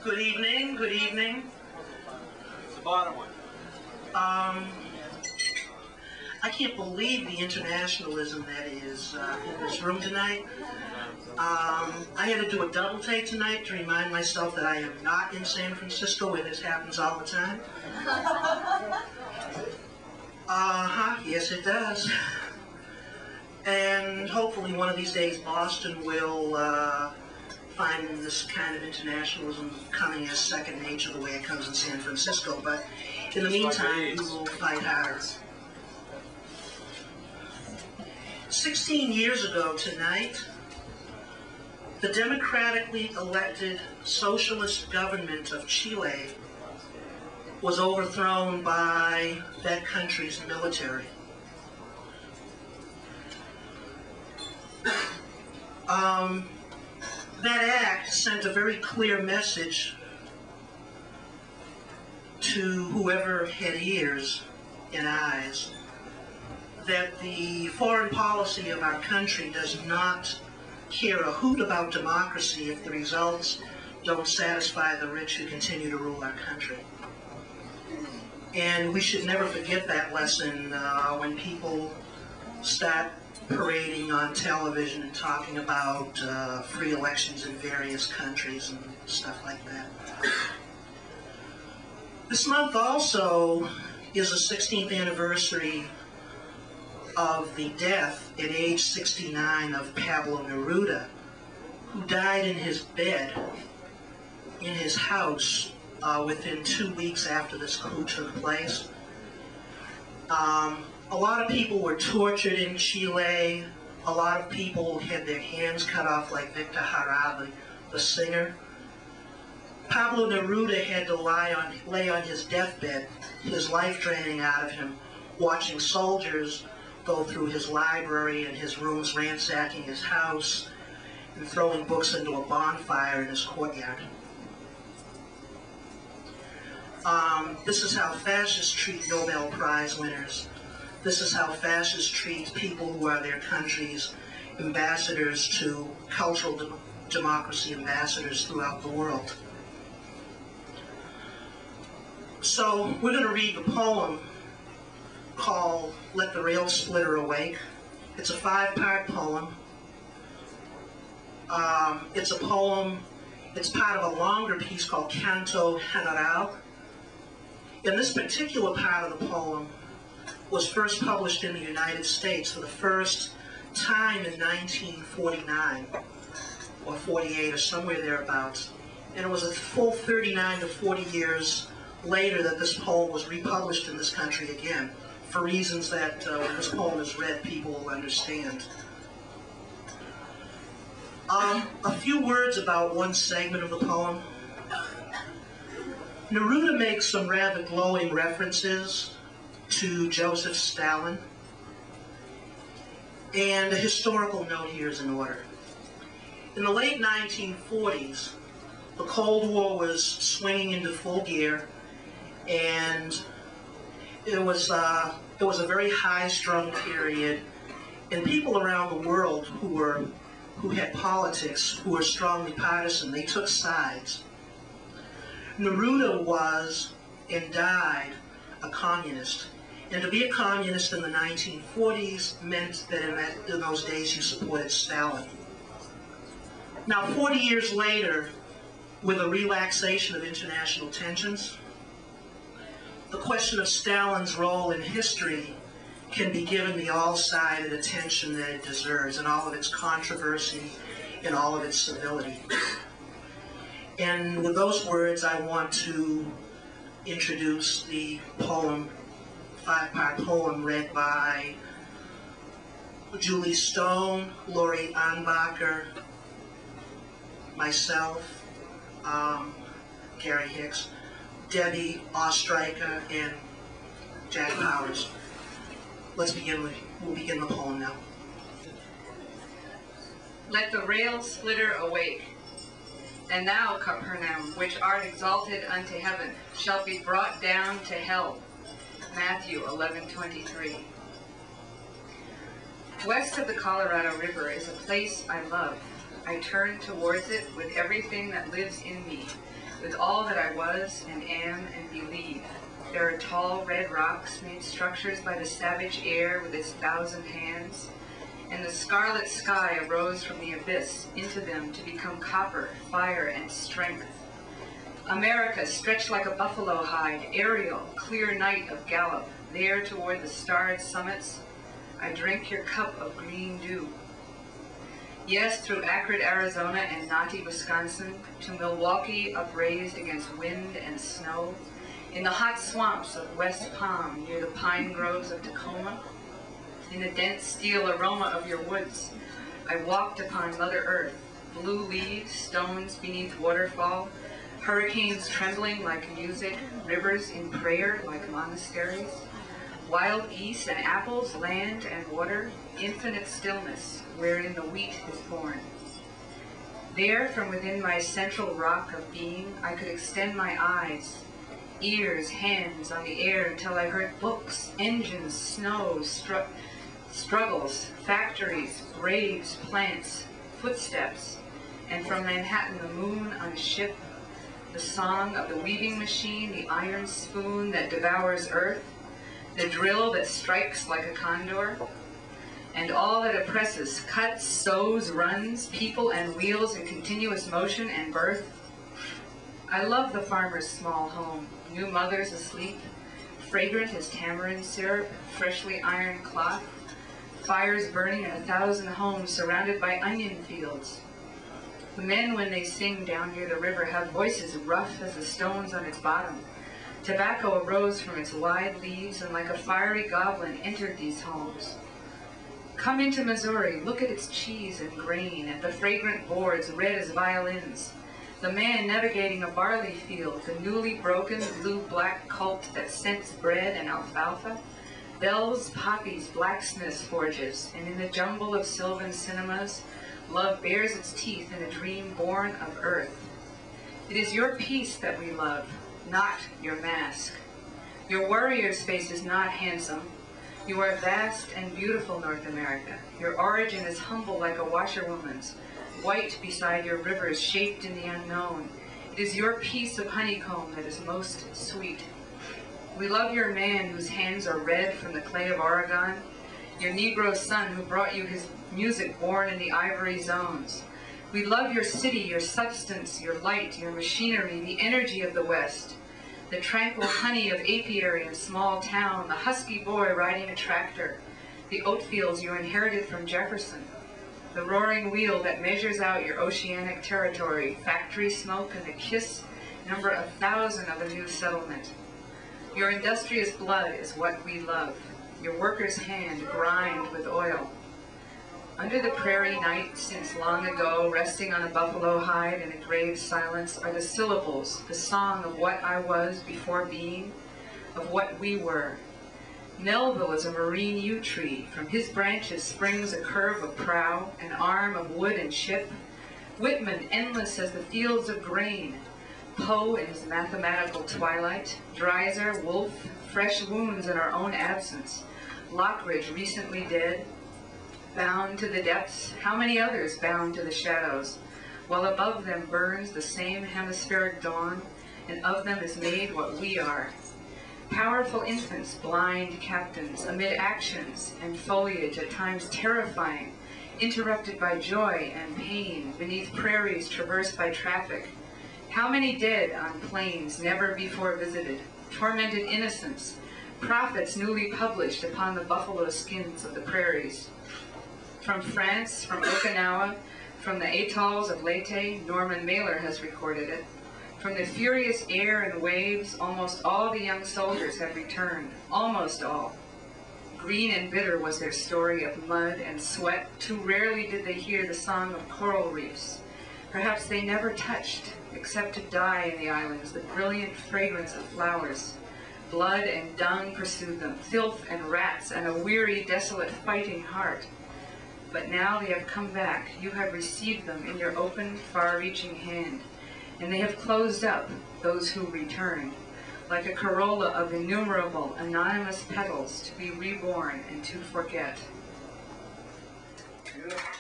Good evening, good evening. It's the bottom one. I can't believe the internationalism that is in this room tonight. I had to do a double take tonight to remind myself that I am not in San Francisco where this happens all the time. Yes it does. And hopefully one of these days Boston will find this kind of internationalism coming as second nature the way it comes in San Francisco. But in the meantime, we will fight hard. 16 years ago tonight, the democratically elected socialist government of Chile was overthrown by that country's military. That act sent a very clear message to whoever had ears and eyes that the foreign policy of our country does not care a hoot about democracy if the results don't satisfy the rich who continue to rule our country. And we should never forget that lesson when people start parading on television and talking about free elections in various countries and stuff like that. This month also is the 16th anniversary of the death at age 69 of Pablo Neruda, who died in his bed in his house within 2 weeks after this coup took place. A lot of people were tortured in Chile. A lot of people had their hands cut off, like Victor Jara, the singer. Pablo Neruda had to lay on his deathbed, his life draining out of him, watching soldiers go through his library and his rooms, ransacking his house, and throwing books into a bonfire in his courtyard. This is how fascists treat Nobel Prize winners. This is how fascists treat people who are their country's ambassadors to cultural democracy ambassadors throughout the world. So we're going to read the poem called Let the Rail Splitter Awake. It's a 5-part poem. It's part of a longer piece called Canto General. And this particular part of the poem was first published in the United States for the first time in 1949 or 48 or somewhere thereabouts. And it was a full 39 to 40 years later that this poem was republished in this country again, for reasons that when this poem is read, people will understand. A few words about one segment of the poem. Neruda makes some rather glowing references to Joseph Stalin, and a historical note here is in order. In the late 1940s, the Cold War was swinging into full gear, and it was a very high-strung period, and people around the world who had politics, who were strongly partisan, they took sides. Neruda was and died a communist. And to be a communist in the 1940s meant that in those days you supported Stalin. Now, 40 years later, with a relaxation of international tensions, the question of Stalin's role in history can be given the all-sided attention that it deserves, and all of its controversy and all of its civility. And with those words, I want to introduce the poem, 5-part poem read by Julie Stone, Laurie Anbacher, myself, Gary Hicks, Debbie Ostreicher, and Jack Powers. We'll begin the poem now. Let the rail splitter awake. And thou, Capernaum, which art exalted unto heaven, shalt be brought down to hell. Matthew 11:23. West of the Colorado River is a place I love. I turn towards it with everything that lives in me. with all that I was and am and believe. There are tall red rocks made structures by the savage air with its 1,000 hands, and the scarlet sky arose from the abyss into them to become copper, fire, and strength. America stretched like a buffalo hide, aerial, clear night of gallop, there toward the starred summits, I drink your cup of green dew. Yes, through acrid Arizona and knotty Wisconsin, to Milwaukee upraised against wind and snow, in the hot swamps of West Palm near the pine groves of Tacoma, in the dense steel aroma of your woods, I walked upon Mother Earth, blue leaves, stones beneath waterfall, hurricanes trembling like music, rivers in prayer like monasteries, wild geese and apples, land and water, infinite stillness, wherein the wheat is born. There, from within my central rock of being, I could extend my eyes, ears, hands on the air until I heard books, engines, snow, struggles, factories, graves, plants, footsteps, and from Manhattan the moon on a ship, the song of the weaving machine, the iron spoon that devours earth, the drill that strikes like a condor, and all that oppresses, cuts, sews, runs, people and wheels in continuous motion and birth. I love the farmer's small home, new mothers asleep, fragrant as tamarind syrup, freshly ironed cloth, fires burning in 1,000 homes surrounded by onion fields. The men, when they sing down near the river, have voices rough as the stones on its bottom. Tobacco arose from its wide leaves and like a fiery goblin entered these homes. Come into Missouri, look at its cheese and grain, at the fragrant boards red as violins. The man navigating a barley field, the newly broken blue-black cult that scents bread and alfalfa, bells, poppies, blacksmiths' forges, and in the jumble of sylvan cinemas, love bares its teeth in a dream born of earth. It is your peace that we love, not your mask. Your warrior's face is not handsome. You are vast and beautiful, North America. Your origin is humble like a washerwoman's, white beside your rivers shaped in the unknown. It is your piece of honeycomb that is most sweet. We love your man whose hands are red from the clay of Oregon, your Negro son who brought you his music born in the ivory zones. We love your city, your substance, your light, your machinery, the energy of the West, the tranquil honey of apiary and small town, the husky boy riding a tractor, the oat fields you inherited from Jefferson, the roaring wheel that measures out your oceanic territory, factory smoke and the kiss number 1,000 of a new settlement. Your industrious blood is what we love, your worker's hand grimed with oil. Under the prairie night, since long ago, resting on a buffalo hide in a grave silence, are the syllables, the song of what I was before being, of what we were. Melville is a marine yew tree. From his branches springs a curve of prow, an arm of wood and ship. Whitman, endless as the fields of grain. Poe in his mathematical twilight. Dreiser, Wolfe, fresh wounds in our own absence. Lockridge, recently dead. Bound to the depths, how many others bound to the shadows, while above them burns the same hemispheric dawn, and of them is made what we are. Powerful infants, blind captains, amid actions and foliage at times terrifying, interrupted by joy and pain, beneath prairies traversed by traffic. How many dead on plains never before visited, tormented innocents, prophets newly published upon the buffalo skins of the prairies. From France, from Okinawa, from the atolls of Leyte, Norman Mailer has recorded it. From the furious air and waves, almost all the young soldiers have returned, almost all. Green and bitter was their story of mud and sweat. Too rarely did they hear the song of coral reefs. Perhaps they never touched, except to die in the islands, the brilliant fragrance of flowers. Blood and dung pursued them, filth and rats, and a weary, desolate, fighting heart. But now they have come back. You have received them in your open, far-reaching hand, and they have closed up, those who returned, like a corolla of innumerable, anonymous petals to be reborn and to forget. Beautiful.